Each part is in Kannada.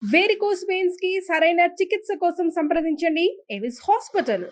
వేరికోస్ వెయిన్స్ కి సరైన చికిత్స కోసం సంప్రదించండి ఎవిస్ హాస్పిటల్.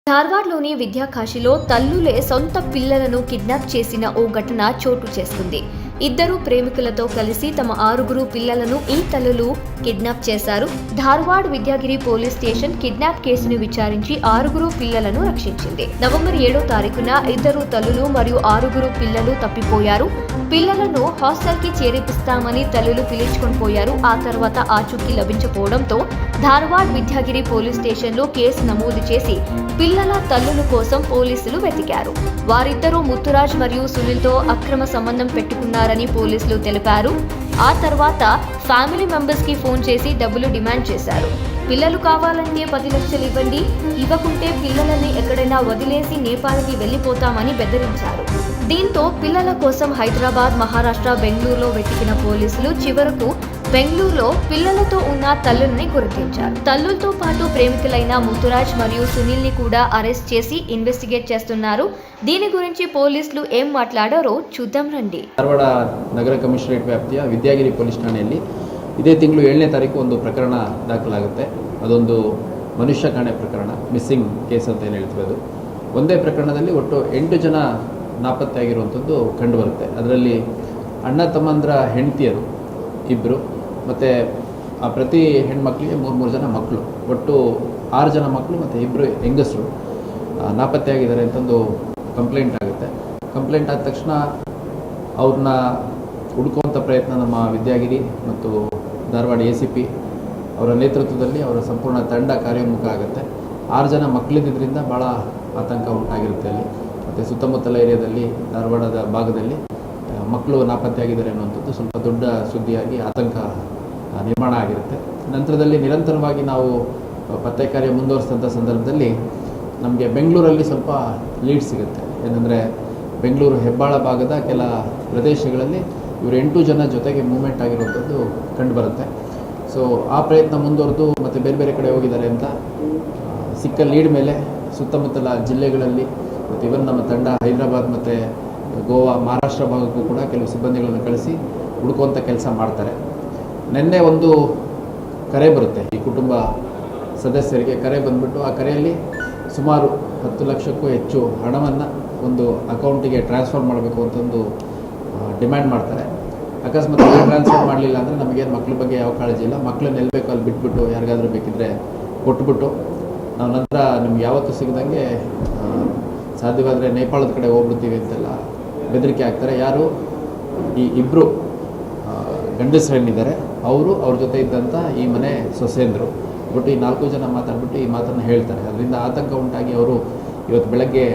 ధార్వాడ్లోని విద్యాకాశిలో తల్లులే సొంత పిల్లలను కిడ్నాప్ చేసిన ఓ ఘటన చోటు చేసుకుంది. ఇద్దరు ప్రేమికులతో కలిసి తమ 6 పిల్లలను ఈ తల్లులు కిడ్నాప్ చేశారు. Dharwad Vidyagiri police station kidnap కేసును విచారించి 6 పిల్లలను రక్షించింది. నవంబర్ 7వ తారీఖున 2 తల్లులు మరియు 6 పిల్లలు తప్పిపోయారు. పిల్లలను హాస్టల్ కి చేర్పిస్తామని తల్లులు పిలుచుకొని పోయారు. ఆ తర్వాత ఆచూకీ లభించకపోవడంతో ధార్వాడ్ విద్యాగిరి పోలీస్ స్టేషన్లో కేసు నమోదు చేసి పిల్లల తల్లుల కోసం పోలీసులు వెతికారు. వారిద్దరూ ముత్తురాజ్ మరియు సునీల్తో అక్రమ సంబంధం పెట్టుకున్నారని పోలీసులు తెలిపారు. ఆ తర్వాత ఫ్యామిలీ మెంబర్స్ కి ఫోన్ చేసి డబ్బులు డిమాండ్ చేశారు. పిల్లలు కావాలంటే 10 లక్షలు ఇవ్వండి, ఇవ్వకుంటే పిల్లలని ఎక్కడైనా వదిలేసి నేపాల్కి వెళ్లిపోతామని బెదిరించారు. దీంతో పిల్లల కోసం హైదరాబాద్, మహారాష్ట్ర, బెంగళూరులో వెతికిన పోలీసులు చివరకు బెంగళూరులో పిల్లలతో ఉన్న తల్లుల్ని గుర్తించారు. తల్లులతో పాటు ప్రేమికులైన ముత్తురాజ్ మరియు సునీల్ ని కూడా అరెస్ట్ చేసి ఇన్వెస్టిగేట్ చేస్తున్నారు. దీని గురించి పోలీసులు ఏం మాట్లాడారో చూద్దాం రండి. ಧಾರವಾಡ ನಗರ ಕಮಿಷನರೇಟ್ ವ್ಯಾಪ್ತಿಯ ವಿದ್ಯಾಗಿರಿ ಪೊಲೀಸ್ ಠಾಣೆಯಲ್ಲಿ ಇದೇ ತಿಂಗಳು 7ನೇ ತಾರೀಕು ಒಂದು ಪ್ರಕರಣ ದಾಖಲಾಗುತ್ತೆ. ಅದೊಂದು ಮನುಷ್ಯ ಕಾಣೆ ಪ್ರಕರಣ, ಮಿಸ್ಸಿಂಗ್ ಕೇಸ್ ಅಂತ ಏನು ಹೇಳ್ತೀವಿ. ಅದು ಒಂದೇ ಪ್ರಕರಣದಲ್ಲಿ ಒಟ್ಟು 8 ಜನ ನಾಪತ್ತೆ ಆಗಿರುವಂಥದ್ದು ಕಂಡುಬರುತ್ತೆ. ಅದರಲ್ಲಿ ಅಣ್ಣ ತಮ್ಮಂದ್ರ ಹೆಂಡತಿಯರು 2 ಮತ್ತು ಆ ಪ್ರತಿ ಹೆಣ್ಮಕ್ಳಿಗೆ 3 ಜನ ಮಕ್ಕಳು, ಒಟ್ಟು 6 ಜನ ಮಕ್ಕಳು ಮತ್ತು 2 ಹೆಂಗಸರು ನಾಪತ್ತೆ ಆಗಿದ್ದಾರೆ ಅಂತಂದು ಕಂಪ್ಲೇಂಟ್ ಆಗುತ್ತೆ. ಕಂಪ್ಲೇಂಟ್ ಆದ ತಕ್ಷಣ ಅವ್ರನ್ನ ಹುಡುಕುವಂಥ ಪ್ರಯತ್ನ ನಮ್ಮ ವಿದ್ಯಾಗಿರಿ ಮತ್ತು ಧಾರವಾಡ ACP ಅವರ ನೇತೃತ್ವದಲ್ಲಿ ಅವರ ಸಂಪೂರ್ಣ ತಂಡ ಕಾರ್ಯೋನ್ಮುಖ ಆಗುತ್ತೆ. 6 ಜನ ಮಕ್ಕಳಿದ್ದರಿಂದ ಭಾಳ ಆತಂಕ ಉಂಟಾಗಿರುತ್ತೆ ಅಲ್ಲಿ. ಮತ್ತು ಸುತ್ತಮುತ್ತಲ ಏರಿಯಾದಲ್ಲಿ ಧಾರವಾಡದ ಭಾಗದಲ್ಲಿ ಮಕ್ಕಳು ನಾಪತ್ತೆ ಆಗಿದ್ದಾರೆ ಅನ್ನುವಂಥದ್ದು ಸ್ವಲ್ಪ ದೊಡ್ಡ ಸುದ್ದಿಯಾಗಿ ಆತಂಕ ನಿರ್ಮಾಣ ಆಗಿರುತ್ತೆ. ನಂತರದಲ್ಲಿ ನಿರಂತರವಾಗಿ ನಾವು ಪತ್ತೆ ಕಾರ್ಯ ಮುಂದುವರಿಸಿದಂಥ ಸಂದರ್ಭದಲ್ಲಿ ನಮಗೆ ಬೆಂಗಳೂರಲ್ಲಿ ಸ್ವಲ್ಪ ಲೀಡ್ ಸಿಗುತ್ತೆ. ಏನಂದರೆ ಬೆಂಗಳೂರು ಹೆಬ್ಬಾಳ ಭಾಗದ ಕೆಲ ಪ್ರದೇಶಗಳಲ್ಲಿ ಇವರು 8 ಜನ ಜೊತೆಗೆ ಮೂವ್ಮೆಂಟ್ ಆಗಿರುವಂಥದ್ದು ಕಂಡುಬರುತ್ತೆ. ಸೊ ಆ ಪ್ರಯತ್ನ ಮುಂದುವರೆದು ಮತ್ತು ಬೇರೆ ಬೇರೆ ಕಡೆ ಹೋಗಿದ್ದಾರೆ ಅಂತ ಸಿಕ್ಕ ಲೀಡ್ ಮೇಲೆ ಸುತ್ತಮುತ್ತಲ ಜಿಲ್ಲೆಗಳಲ್ಲಿ ಮತ್ತು ಇವನ್ ನಮ್ಮ ತಂಡ ಹೈದರಾಬಾದ್ ಮತ್ತು ಗೋವಾ, ಮಹಾರಾಷ್ಟ್ರ ಭಾಗಕ್ಕೂ ಕೂಡ ಕೆಲವು ಸಿಬ್ಬಂದಿಗಳನ್ನು ಕಳಿಸಿ ಹುಡುಕುವಂಥ ಕೆಲಸ ಮಾಡ್ತಾರೆ. ನಿನ್ನೆ ಒಂದು ಕರೆ ಬರುತ್ತೆ, ಈ ಕುಟುಂಬ ಸದಸ್ಯರಿಗೆ ಕರೆ ಬಂದುಬಿಟ್ಟು ಆ ಕರೆಯಲ್ಲಿ ಸುಮಾರು 10 ಲಕ್ಷಕ್ಕೂ ಹೆಚ್ಚು ಹಣವನ್ನು ಒಂದು ಅಕೌಂಟಿಗೆ ಟ್ರಾನ್ಸ್ಫರ್ ಮಾಡಬೇಕು ಅಂತಂದು ಡಿಮ್ಯಾಂಡ್ ಮಾಡ್ತಾರೆ. ಅಕಸ್ಮಾತ್ ಟ್ರಾನ್ಸ್ಫರ್ ಮಾಡಲಿಲ್ಲ ಅಂದರೆ ನಮಗೇನು ಮಕ್ಕಳ ಬಗ್ಗೆ ಯಾವ ಕಾಳಜಿ ಇಲ್ಲ, ಮಕ್ಕಳನ್ನ ಎಲ್ಲಿ ಬೇಕೋ ಅಲ್ಲಿ ಬಿಟ್ಬಿಟ್ಟು ಯಾರಿಗಾದರೂ ಬೇಕಿದ್ದರೆ ಕೊಟ್ಬಿಟ್ಟು ನಾವು ನಂತರ ನಿಮ್ಗೆ ಯಾವತ್ತೂ ಸಿಗದಂಗೆ ಸಾಧ್ಯವಾದರೆ ನೇಪಾಳದ ಕಡೆ ಹೋಗ್ಬಿಡ್ತೀವಿ ಅಂತೆಲ್ಲ ಬೆದರಿಕೆ ಆಗ್ತಾರೆ. ಯಾರು ಈ 2 ಗಂಡಸರೇನಿದ್ದಾರೆ ಅವರು, ಅವ್ರ ಜೊತೆ ಇದ್ದಂಥ ಈ ಮನೆ ಸೊಸೇಂದರು ಬಟ್ ಈ 4 ಜನ ಮಾತಾಡ್ಬಿಟ್ಟು ಈ ಮಾತನ್ನು ಹೇಳ್ತಾರೆ. ಅದರಿಂದ ಆತಂಕ ಉಂಟಾಗಿ ಅವರು ಇವತ್ತು ಬೆಳಗ್ಗೆ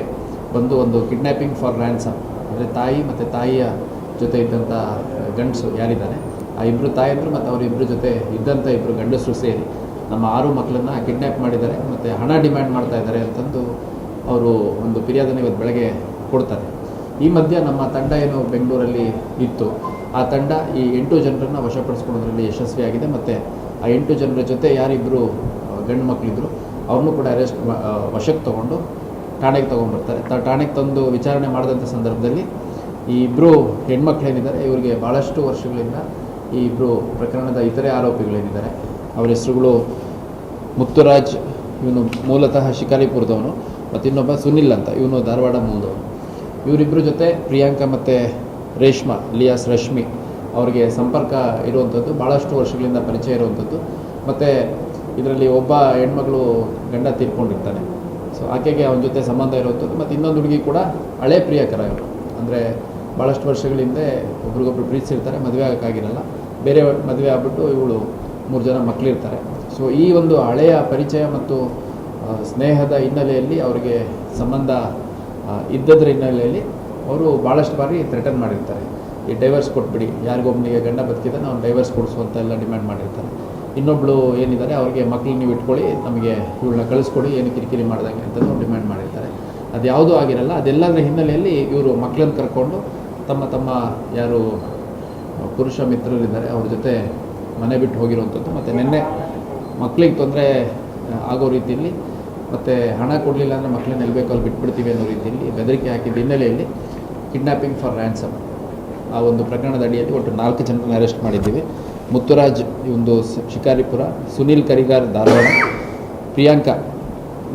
ಬಂದು ಒಂದು ಕಿಡ್ನ್ಯಾಪಿಂಗ್ ಫಾರ್ ರ್ಯಾನ್ಸಮ್, ಅಂದರೆ ತಾಯಿ ಮತ್ತು ತಾಯಿಯ ಜೊತೆ ಇದ್ದಂಥ ಗಂಡಸು ಯಾರಿದ್ದಾರೆ ಆ 2 ತಾಯಂದರು ಮತ್ತು ಅವ್ರ 2 ಜೊತೆ ಇದ್ದಂಥ 2 ಗಂಡಸರು ಸೇರಿ ನಮ್ಮ 6 ಮಕ್ಕಳನ್ನು ಕಿಡ್ನ್ಯಾಪ್ ಮಾಡಿದ್ದಾರೆ ಮತ್ತು ಹಣ ಡಿಮ್ಯಾಂಡ್ ಮಾಡ್ತಾ ಇದ್ದಾರೆ ಅಂತಂದು ಅವರು ಒಂದು ಫಿರ್ಯಾದನ್ನು ಇವತ್ತು ಬೆಳಗ್ಗೆ ಕೊಡ್ತಾರೆ. ಈ ಮಧ್ಯೆ ನಮ್ಮ ತಂಡ ಏನು ಬೆಂಗಳೂರಲ್ಲಿ ಇತ್ತು, ಆ ತಂಡ ಈ 8 ಜನರನ್ನು ವಶಪಡಿಸ್ಕೊಳ್ಳೋದ್ರಲ್ಲಿ ಯಶಸ್ವಿಯಾಗಿದೆ. ಮತ್ತು ಆ 8 ಜನರ ಜೊತೆ ಯಾರಿಬ್ಬರು ಗಂಡು ಮಕ್ಕಳಿದ್ರು ಅವ್ರನ್ನೂ ಕೂಡ ವಶಕ್ಕೆ ತೊಗೊಂಡು ಠಾಣೆಗೆ ತೊಗೊಂಡ್ಬರ್ತಾರೆ. ಠಾಣೆಗೆ ತಂದು ವಿಚಾರಣೆ ಮಾಡಿದಂಥ ಸಂದರ್ಭದಲ್ಲಿ ಈ 2 ಹೆಣ್ಮಕ್ಳೇನಿದ್ದಾರೆ ಇವರಿಗೆ ಭಾಳಷ್ಟು ವರ್ಷಗಳಿಂದ ಈ 2 ಪ್ರಕರಣದ ಇತರೆ ಆರೋಪಿಗಳೇನಿದ್ದಾರೆ ಅವರ ಹೆಸರುಗಳು ಮುತ್ತುರಾಜ್, ಇವನು ಮೂಲತಃ ಶಿಕಾರಿಪುರದವನು, ಮತ್ತು ಇನ್ನೊಬ್ಬ ಸುನಿಲ್ ಅಂತ, ಇವನು ಧಾರವಾಡ ಮೂಲದವನು. ಇವರಿಬ್ಬರ ಜೊತೆ ಪ್ರಿಯಾಂಕಾ ಮತ್ತು ರೇಷ್ಮಾ ಲಿಯಾಸ್ ರಶ್ಮಿ ಅವರಿಗೆ ಸಂಪರ್ಕ ಇರುವಂಥದ್ದು, ಭಾಳಷ್ಟು ವರ್ಷಗಳಿಂದ ಪರಿಚಯ ಇರುವಂಥದ್ದು. ಮತ್ತು ಇದರಲ್ಲಿ ಒಬ್ಬ ಹೆಣ್ಮಗಳು ಗಂಡ ತೀರ್ಕೊಂಡಿರ್ತಾನೆ, ಸೊ ಆಕೆಗೆ ಅವನ ಜೊತೆ ಸಂಬಂಧ ಇರುವಂಥದ್ದು. ಮತ್ತು ಇನ್ನೊಂದು ಹುಡುಗಿ ಕೂಡ ಹಳೆ ಪ್ರಿಯಕರ ಇವರು, ಅಂದರೆ ಭಾಳಷ್ಟು ವರ್ಷಗಳಿಂದ ಒಬ್ರಿಗೊಬ್ರು ಪ್ರೀತಿಸಿರ್ತಾರೆ, ಮದುವೆ ಆಗೋಕ್ಕಾಗಿರಲ್ಲ, ಬೇರೆ ಮದುವೆ ಆಗ್ಬಿಟ್ಟು ಇವಳು 3 ಜನ ಮಕ್ಕಳಿರ್ತಾರೆ. ಸೊ ಈ ಒಂದು ಹಳೆಯ ಪರಿಚಯ ಮತ್ತು ಸ್ನೇಹದ ಹಿನ್ನೆಲೆಯಲ್ಲಿ ಅವರಿಗೆ ಸಂಬಂಧ ಇದ್ದದ್ರ ಹಿನ್ನೆಲೆಯಲ್ಲಿ ಅವರು ಭಾಳಷ್ಟು ಬಾರಿ ಥ್ರೆಟನ್ ಮಾಡಿರ್ತಾರೆ. ಈ ಡೈವರ್ಸ್ ಕೊಟ್ಬಿಡಿ, ಯಾರಿಗೊಬ್ಬನಿಗೆ ಗಂಡ ಬದುಕಿದ್ದಾನೆ ಅವ್ನು ಡೈವರ್ಸ್ ಕೊಡಿಸುವಂತ ಎಲ್ಲ ಡಿಮ್ಯಾಂಡ್ ಮಾಡಿರ್ತಾರೆ. ಇನ್ನೊಬ್ಳು ಏನಿದ್ದಾರೆ ಅವ್ರಿಗೆ ಮಕ್ಕಳು ನೀವು ಇಟ್ಕೊಳ್ಳಿ, ನಮಗೆ ಇವಳನ್ನ ಕಳಿಸ್ಕೊಡಿ, ಏನು ಕಿರಿಕಿರಿ ಮಾಡ್ದಂಗೆ ಅಂತಲೂ ಡಿಮ್ಯಾಂಡ್ ಮಾಡಿರ್ತಾರೆ. ಅದು ಯಾವುದೂ ಆಗಿರಲ್ಲ. ಅದೆಲ್ಲದರ ಹಿನ್ನೆಲೆಯಲ್ಲಿ ಇವರು ಮಕ್ಕಳನ್ನು ಕರ್ಕೊಂಡು ತಮ್ಮ ಯಾರು ಪುರುಷ ಮಿತ್ರರಿದ್ದಾರೆ ಅವ್ರ ಜೊತೆ ಮನೆ ಬಿಟ್ಟು ಹೋಗಿರುವಂಥದ್ದು. ಮತ್ತು ನಿನ್ನೆ ಮಕ್ಕಳಿಗೆ ತೊಂದರೆ ಆಗೋ ರೀತಿಯಲ್ಲಿ ಮತ್ತು ಹಣ ಕೊಡಲಿಲ್ಲ ಅಂದರೆ ಮಕ್ಕಳನ್ನ ಎಲ್ಲಿ ಬೇಕೋ ಅಲ್ಲಿ ಬಿಟ್ಬಿಡ್ತೀವಿ ಅನ್ನೋ ರೀತಿಯಲ್ಲಿ ಬೆದರಿಕೆ ಹಾಕಿದ ಹಿನ್ನೆಲೆಯಲ್ಲಿ ಕಿಡ್ನ್ಯಾಪಿಂಗ್ ಫಾರ್ ರ್ಯಾನ್ಸಮ್ ಆ ಒಂದು ಪ್ರಕರಣದ ಅಡಿಯಲ್ಲಿ ಒಟ್ಟು 4 ಜನರನ್ನು ಅರೆಸ್ಟ್ ಮಾಡಿದ್ದೀವಿ. ಮುತ್ತುರಾಜ್ ಒಂದು ಶಿಕಾರಿಪುರ, ಸುನೀಲ್ ಕರಿಗಾರ್ ಧಾರವಾಡ, ಪ್ರಿಯಾಂಕಾ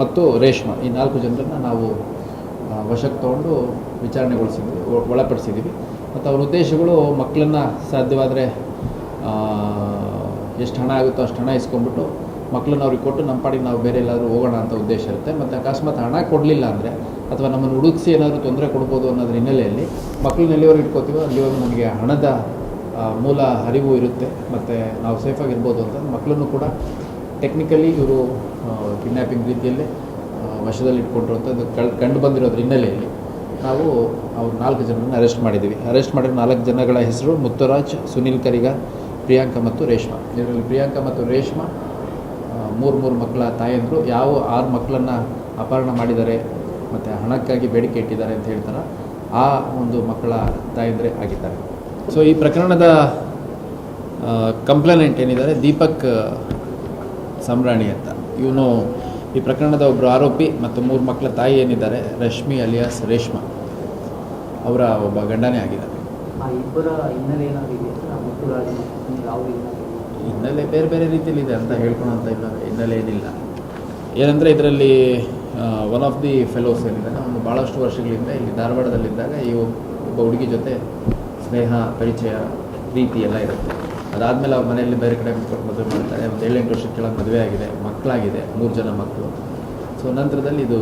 ಮತ್ತು ರೇಷ್ಮಾ ಈ 4 ಜನರನ್ನು ನಾವು ವಶಕ್ಕೆ ತೊಗೊಂಡು ವಿಚಾರಣೆಗೊಳಿಸಿದ್ವಿ, ಒಳಪಡಿಸಿದ್ದೀವಿ. ಮತ್ತು ಅವ್ರ ಉದ್ದೇಶಗಳು ಮಕ್ಕಳನ್ನು ಸಾಧ್ಯವಾದರೆ ಎಷ್ಟು ಹಣ ಆಗುತ್ತೋ ಅಷ್ಟು ಹಣ ಇಸ್ಕೊಂಡ್ಬಿಟ್ಟು ಮಕ್ಕಳನ್ನ ಅವ್ರಿಗೆ ಕೊಟ್ಟು ನಮ್ಮ ಪಾಡಿಗೆ ನಾವು ಬೇರೆ ಎಲ್ಲಾದರೂ ಹೋಗೋಣ ಅಂತ ಉದ್ದೇಶ ಇರುತ್ತೆ. ಮತ್ತು ಅಕಸ್ಮಾತ್ ಹಣ ಕೊಡಲಿಲ್ಲ ಅಂದರೆ ಅಥವಾ ನಮ್ಮನ್ನು ಹುಡುಕಿಸಿ ಏನಾದರೂ ತೊಂದರೆ ಕೊಡ್ಬೋದು ಅನ್ನೋದ್ರ ಹಿನ್ನೆಲೆಯಲ್ಲಿ ಮಕ್ಕಳನ್ನ ಎಲ್ಲಿವರೆಗೆ ಇಟ್ಕೋತೀವೋ ಅಲ್ಲಿವರೆಗೂ ನಮಗೆ ಹಣದ ಮೂಲ ಅರಿವು ಇರುತ್ತೆ ಮತ್ತು ನಾವು ಸೇಫಾಗಿರ್ಬೋದು ಅಂತ ಮಕ್ಕಳನ್ನು ಕೂಡ ಟೆಕ್ನಿಕಲಿ ಇವರು ಕಿಡ್ನ್ಯಾಪಿಂಗ್ ರೀತಿಯಲ್ಲಿ ವಶದಲ್ಲಿ ಇಟ್ಕೊಂಡ್ರು ಅಂತ ಕಂಡು ಬಂದಿರೋದ್ರ ಹಿನ್ನೆಲೆಯಲ್ಲಿ ನಾವು ಅವ್ರು 4 ಜನರನ್ನು ಅರೆಸ್ಟ್ ಮಾಡಿದ್ದೀವಿ. ಅರೆಸ್ಟ್ ಮಾಡಿರೋ 4 ಜನಗಳ ಹೆಸರು ಮುತ್ತುರಾಜ್, ಸುನೀಲ್ ಕರಿಗಾರ್, ಪ್ರಿಯಾಂಕಾ ಮತ್ತು ರೇಷ್ಮಾ. ಇದರಲ್ಲಿ ಪ್ರಿಯಾಂಕಾ ಮತ್ತು ರೇಷ್ಮಾ 3 ಮಕ್ಕಳ ತಾಯಂದರು. ಯಾವ 6 ಮಕ್ಕಳನ್ನು ಅಪಹರಣ ಮಾಡಿದ್ದಾರೆ ಮತ್ತು ಹಣಕ್ಕಾಗಿ ಬೇಡಿಕೆ ಇಟ್ಟಿದ್ದಾರೆ ಅಂತ ಹೇಳ್ತಾರೆ, ಆ ಒಂದು ಮಕ್ಕಳ ತಾಯಂದರೆ ಆಗಿದ್ದಾರೆ. ಸೊ ಈ ಪ್ರಕರಣದ ಕಂಪ್ಲೇನೆಂಟ್ ಏನಿದ್ದಾರೆ ದೀಪಕ್ ಸಮ್ರಾಣಿ ಅಂತ, ಇವನು ಈ ಪ್ರಕರಣದ ಒಬ್ಬರು ಆರೋಪಿ ಮತ್ತು 3 ಮಕ್ಕಳ ತಾಯಿ ಏನಿದ್ದಾರೆ ರಶ್ಮಿ ಅಲಿಯಾಸ್ ರೇಷ್ಮಾ ಅವರ ಒಬ್ಬ ಗಂಡನೇ ಆಗಿದ್ದಾರೆ. ಇಬ್ಬರ ಹಿನ್ನೆಲೆ ಏನಾಗಿದೆ? ಹಿನ್ನೆಲೆ ಬೇರೆ ಬೇರೆ ರೀತಿಯಲ್ಲಿ ಇದೆ ಅಂತ ಹೇಳ್ಕೊಳಂತ ಇಲ್ಲ, ಹಿನ್ನೆಲೆ ಏನಿಲ್ಲ. ಏನಂದರೆ ಇದರಲ್ಲಿ ಒನ್ ಆಫ್ ದಿ ಫೆಲೋಸ್ ಏನಿದ್ದಾನೆ ಅವನು ಭಾಳಷ್ಟು ವರ್ಷಗಳಿಂದ ಇಲ್ಲಿ ಧಾರವಾಡದಲ್ಲಿದ್ದಾಗ ಈ ಒಬ್ಬ ಹುಡುಗಿ ಜೊತೆ ಸ್ನೇಹ, ಪರಿಚಯ, ಪ್ರೀತಿ ಎಲ್ಲ ಇರುತ್ತೆ. ಅದಾದಮೇಲೆ ಅವ್ರ ಮನೆಯಲ್ಲಿ ಬೇರೆ ಕಡೆ ಕೊಟ್ಟು ಮದುವೆ ಮಾಡ್ತಾರೆ. ಒಂದು 7-8 ವರ್ಷದ ಕೆಳಗೆ ಮದುವೆ ಆಗಿದೆ, ಮಕ್ಕಳಾಗಿದೆ, 3 ಜನ ಮಕ್ಕಳು. ಸೊ ನಂತರದಲ್ಲಿ ಇದು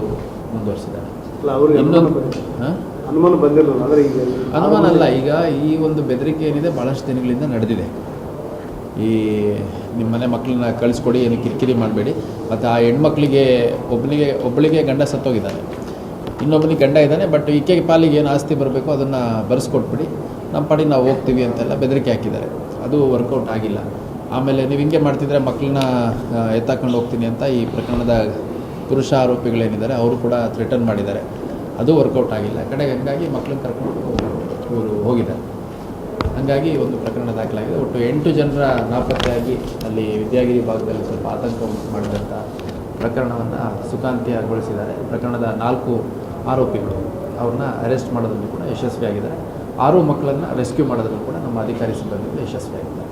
ಮುಂದುವರಿಸಿದ್ದಾರೆ. ಇನ್ನೊಂದು ಅನುಮಾನ ಬಂದಿರಲ್ಲ ಅಂದರೆ ಈಗ ಅನುಮಾನ ಅಲ್ಲ, ಈಗ ಈ ಒಂದು ಬೆದರಿಕೆ ಏನಿದೆ ಭಾಳಷ್ಟು ದಿನಗಳಿಂದ ನಡೆದಿದೆ. ಈ ನಿಮ್ಮ ಮನೆ ಮಕ್ಕಳನ್ನ ಕಳಿಸ್ಕೊಡಿ, ಏನು ಕಿರಿಕಿರಿ ಮಾಡಬೇಡಿ. ಮತ್ತು ಆ ಹೆಣ್ಮಕ್ಳಿಗೆ ಒಬ್ಬಳಿಗೆ ಗಂಡ ಸತ್ತೋಗಿದ್ದಾನೆ, ಇನ್ನೊಬ್ಬನಿಗೆ ಗಂಡ ಇದ್ದಾನೆ, ಬಟ್ ಈಕೆಗೆ ಪಾಲಿಗೆ ಏನು ಆಸ್ತಿ ಬರಬೇಕು ಅದನ್ನು ಬರೆಸ್ಕೊಟ್ಬಿಡಿ, ನಮ್ಮ ಪಾಡಿಗೆ ನಾವು ಹೋಗ್ತೀವಿ ಅಂತೆಲ್ಲ ಬೆದರಿಕೆ ಹಾಕಿದ್ದಾರೆ. ಅದು ವರ್ಕೌಟ್ ಆಗಿಲ್ಲ. ಆಮೇಲೆ ನೀವು ಹಿಂಗೆ ಮಾಡ್ತಿದ್ರೆ ಮಕ್ಕಳನ್ನ ಎತ್ತಾಕೊಂಡು ಹೋಗ್ತೀನಿ ಅಂತ ಈ ಪ್ರಕರಣದ ಪುರುಷ ಆರೋಪಿಗಳೇನಿದ್ದಾರೆ ಅವರು ಕೂಡ ಥ್ರೆಟನ್ ಮಾಡಿದ್ದಾರೆ. ಅದು ವರ್ಕೌಟ್ ಆಗಿಲ್ಲ. ಕಡೆಗೆ ಹಂಗಾಗಿ ಮಕ್ಕಳನ್ನ ಕರ್ಕೊಂಡು ಇವರು ಹೋಗಿದ್ದಾರೆ. ಹಾಗಾಗಿ ಒಂದು ಪ್ರಕರಣ ದಾಖಲಾಗಿದೆ. ಒಟ್ಟು 8 ಜನರ ನಾಪತ್ತೆಯಾಗಿ ಅಲ್ಲಿ ವಿದ್ಯಾಗಿರಿ ಭಾಗದಲ್ಲಿ ಸ್ವಲ್ಪ ಆತಂಕ ಉಂಟು ಮಾಡಿದಂಥ ಪ್ರಕರಣವನ್ನು ಸುಖಾಂತ್ಯಗೊಳಿಸಿದ್ದಾರೆ. ಪ್ರಕರಣದ 4 ಆರೋಪಿಗಳು ಅವ್ರನ್ನ ಅರೆಸ್ಟ್ ಮಾಡೋದ್ರಲ್ಲಿ ಕೂಡ ಯಶಸ್ವಿಯಾಗಿದ್ದಾರೆ. 6 ಮಕ್ಕಳನ್ನು ರೆಸ್ಕ್ಯೂ ಮಾಡೋದ್ರಲ್ಲಿ ಕೂಡ ನಮ್ಮ ಅಧಿಕಾರಿ ಸಿಬ್ಬಂದಿಗಳು ಯಶಸ್ವಿಯಾಗಿದ್ದಾರೆ.